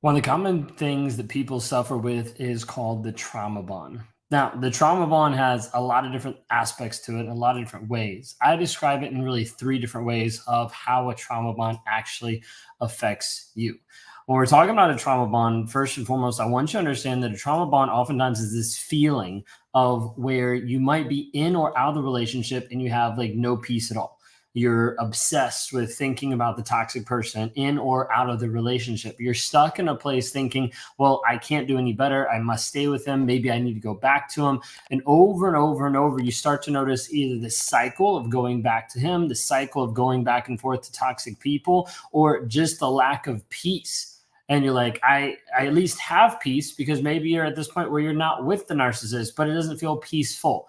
One of the common things that people suffer with is called the trauma bond. Now, the trauma bond has a lot of different aspects to it, in a lot of different ways. I describe it in really three different ways of how a trauma bond actually affects you. When we're talking about a trauma bond, first and foremost, I want you to understand that a trauma bond oftentimes is this feeling of where you might be in or out of the relationship and you have like no peace at all. You're obsessed with thinking about the toxic person in or out of the relationship. You're stuck in a place thinking, well, I can't do any better. I must stay with him. Maybe I need to go back to him. And over, you start to notice either the cycle of going back to him, the cycle of going back and forth to toxic people, or just the lack of peace. And you're like, I at least have peace because maybe you're at this point where you're not with the narcissist, but it doesn't feel peaceful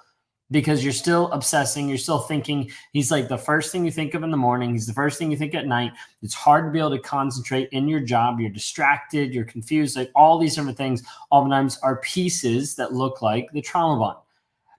because you're still obsessing, you're still thinking he's like the first thing you think of in the morning, he's the first thing you think at night. It's hard to be able to concentrate in your job, you're distracted, you're confused, like all these different things oftentimes are pieces that look like the trauma bond.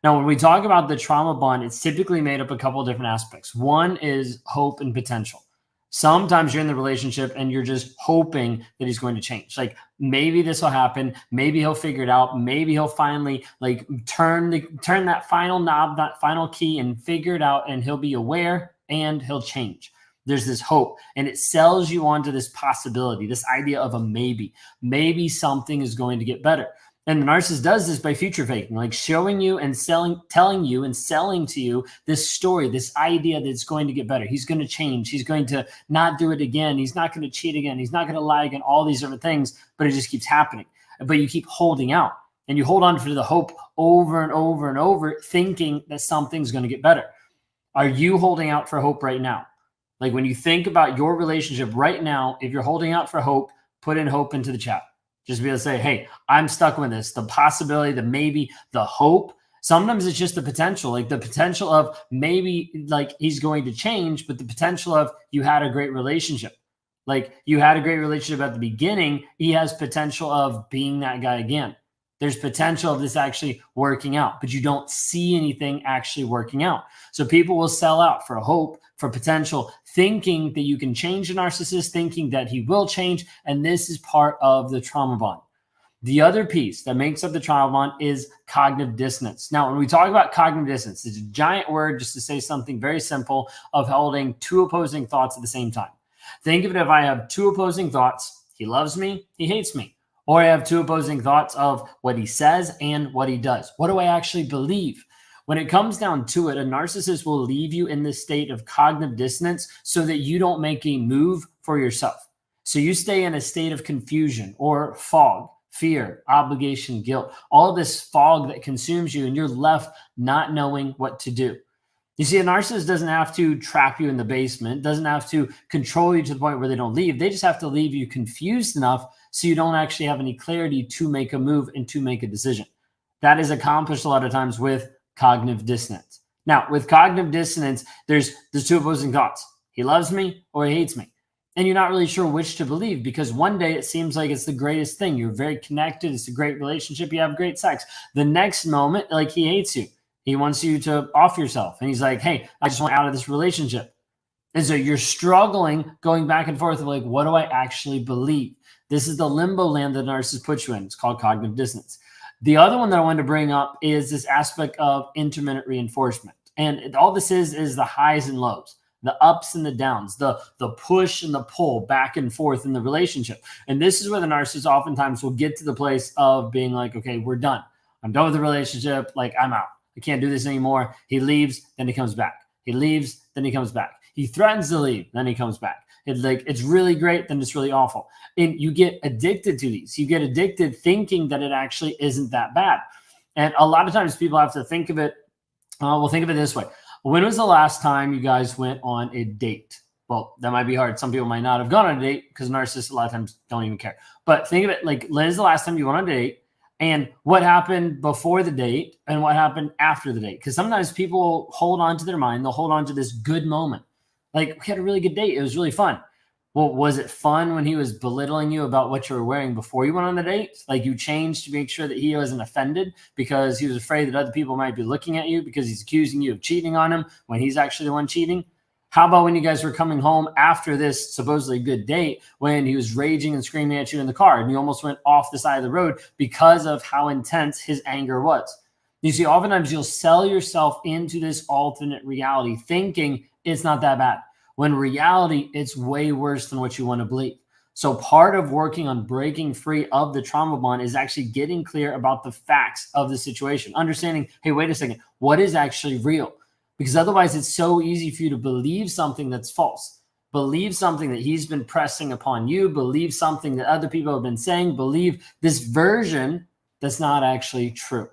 Now, when we talk about the trauma bond, it's typically made up a couple of different aspects. One is hope and potential. Sometimes you're in the relationship and you're just hoping that he's going to change. Like maybe this will happen. Maybe he'll figure it out. Maybe he'll finally like turn that final knob, that final key, and figure it out. And he'll be aware and he'll change. There's this hope, and it sells you onto this possibility, this idea of a maybe. Maybe something is going to get better. And the narcissist does this by future faking, like showing you and telling you and selling to you this story, this idea that it's going to get better. He's going to change. He's going to not do it again. He's not going to cheat again. He's not going to lie again, all these different things, but it just keeps happening. But you keep holding out and you hold on to the hope over and over and over, thinking that something's going to get better. Are you holding out for hope right now? Like when you think about your relationship right now, if you're holding out for hope, put in hope into the chat. Just be able to say, hey, I'm stuck with this. The possibility, the maybe, the hope. Sometimes it's just the potential, like the potential of maybe like he's going to change, but the potential of you had a great relationship. Like you had a great relationship at the beginning. He has potential of being that guy again. There's potential of this actually working out, but you don't see anything actually working out. So people will sell out for hope, for potential, thinking that you can change a narcissist, thinking that he will change. And this is part of the trauma bond. The other piece that makes up the trauma bond is cognitive dissonance. Now, when we talk about cognitive dissonance, it's a giant word just to say something very simple of holding two opposing thoughts at the same time. Think of it, if I have two opposing thoughts, he loves me, he hates me. Or I have two opposing thoughts of what he says and what he does. What do I actually believe? When it comes down to it, a narcissist will leave you in this state of cognitive dissonance so that you don't make a move for yourself. So you stay in a state of confusion or fog, fear, obligation, guilt, all this fog that consumes you, and you're left not knowing what to do. You see, a narcissist doesn't have to trap you in the basement, doesn't have to control you to the point where they don't leave. They just have to leave you confused enough so you don't actually have any clarity to make a move and to make a decision. That is accomplished a lot of times with cognitive dissonance. Now, with cognitive dissonance, there's two opposing thoughts. He loves me or he hates me. And you're not really sure which to believe, because one day it seems like it's the greatest thing. You're very connected. It's a great relationship. You have great sex. The next moment, like he hates you. He wants you to off yourself. And he's like, hey, I just want out of this relationship. And so you're struggling going back and forth of like, what do I actually believe? This is the limbo land that narcissists put you in. It's called cognitive dissonance. The other one that I wanted to bring up is this aspect of intermittent reinforcement. And all this is the highs and lows, the ups and the downs, the push and the pull back and forth in the relationship. And this is where the narcissist oftentimes will get to the place of being like, okay, we're done. I'm done with the relationship. Like, I'm out. I can't do this anymore. He leaves, then he comes back. He leaves, then he comes back. He threatens to leave, then he comes back. It's really great, then it's really awful. And you get addicted to these. You get addicted thinking that it actually isn't that bad. And a lot of times people have to think of it, think of it this way. When was the last time you guys went on a date? Well, that might be hard. Some people might not have gone on a date because narcissists a lot of times don't even care. But think of it like, when is the last time you went on a date? And what happened before the date and what happened after the date? Because sometimes people hold on to their mind. They'll hold on to this good moment. Like, we had a really good date. It was really fun. Well, was it fun when he was belittling you about what you were wearing before you went on the date? Like, you changed to make sure that he wasn't offended because he was afraid that other people might be looking at you because he's accusing you of cheating on him when he's actually the one cheating? How about when you guys were coming home after this supposedly good date, when he was raging and screaming at you in the car and you almost went off the side of the road because of how intense his anger was? You see, oftentimes you'll sell yourself into this alternate reality thinking it's not that bad, when reality, it's way worse than what you want to believe. So part of working on breaking free of the trauma bond is actually getting clear about the facts of the situation, understanding, hey, wait a second, what is actually real? Because otherwise it's so easy for you to believe something that's false, believe something that he's been pressing upon you, believe something that other people have been saying, believe this version that's not actually true.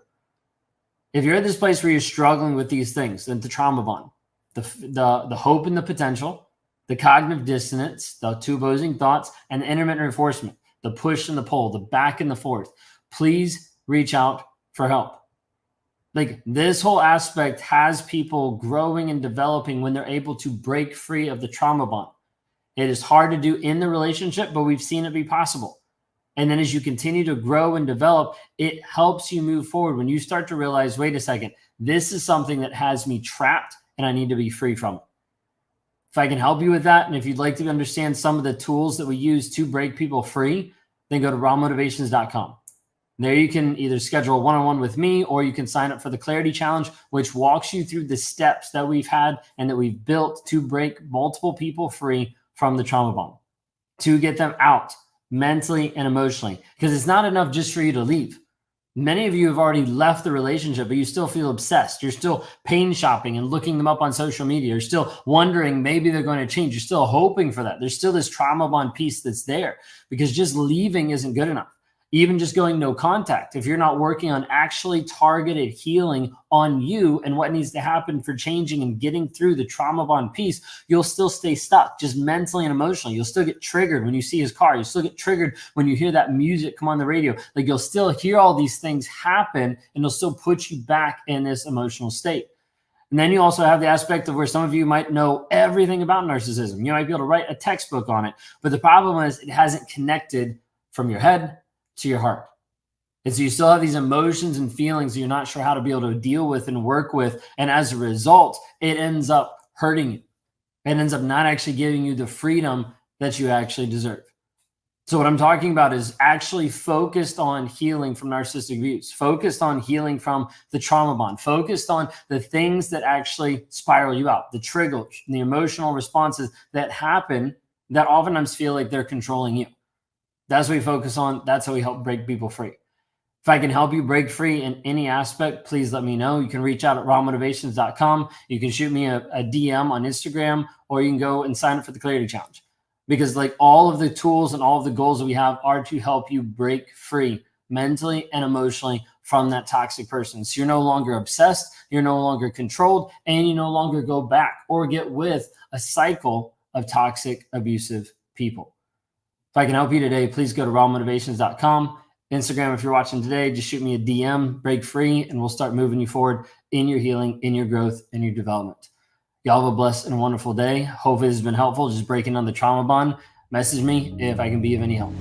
If you're at this place where you're struggling with these things, then the trauma bond, the hope and the potential, the cognitive dissonance, the two opposing thoughts, and the intermittent reinforcement, the push and the pull, the back and the forth, please reach out for help. Like, this whole aspect has people growing and developing when they're able to break free of the trauma bond. It is hard to do in the relationship, but we've seen it be possible. And then as you continue to grow and develop, it helps you move forward when you start to realize, wait a second, this is something that has me trapped and I need to be free from it. If I can help you with that, and if you'd like to understand some of the tools that we use to break people free, then go to rawmotivations.com. There you can either schedule a one-on-one with me, or you can sign up for the Clarity Challenge, which walks you through the steps that we've had and that we've built to break multiple people free from the trauma bond, to get them out mentally and emotionally. Because it's not enough just for you to leave. Many of you have already left the relationship, but you still feel obsessed. You're still pain shopping and looking them up on social media. You're still wondering maybe they're going to change. You're still hoping for that. There's still this trauma bond piece that's there, because just leaving isn't good enough. Even just going no contact, if you're not working on actually targeted healing on you and what needs to happen for changing and getting through the trauma bond piece, you'll still stay stuck just mentally and emotionally. You'll still get triggered when you see his car. You'll still get triggered when you hear that music come on the radio. Like, you'll still hear all these things happen, and it'll still put you back in this emotional state. And then you also have the aspect of where some of you might know everything about narcissism. You might be able to write a textbook on it, but the problem is it hasn't connected from your head to your heart. And so you still have these emotions and feelings that you're not sure how to be able to deal with and work with. And as a result, it ends up hurting you. It ends up not actually giving you the freedom that you actually deserve. So what I'm talking about is actually focused on healing from narcissistic abuse, focused on healing from the trauma bond, focused on the things that actually spiral you out, the triggers, the emotional responses that happen that oftentimes feel like they're controlling you. That's what we focus on. That's how we help break people free. If I can help you break free in any aspect, please let me know. You can reach out at rawmotivations.com. You can shoot me a DM on Instagram, or you can go and sign up for the Clarity Challenge. Because like, all of the tools and all of the goals that we have are to help you break free mentally and emotionally from that toxic person. So you're no longer obsessed, you're no longer controlled, and you no longer go back or get with a cycle of toxic, abusive people. If I can help you today, please go to rawmotivations.com. Instagram, if you're watching today, just shoot me a DM, break free, and we'll start moving you forward in your healing, in your growth, in your development. Y'all have a blessed and wonderful day. Hope it has been helpful, just breaking on the trauma bond. Message me if I can be of any help.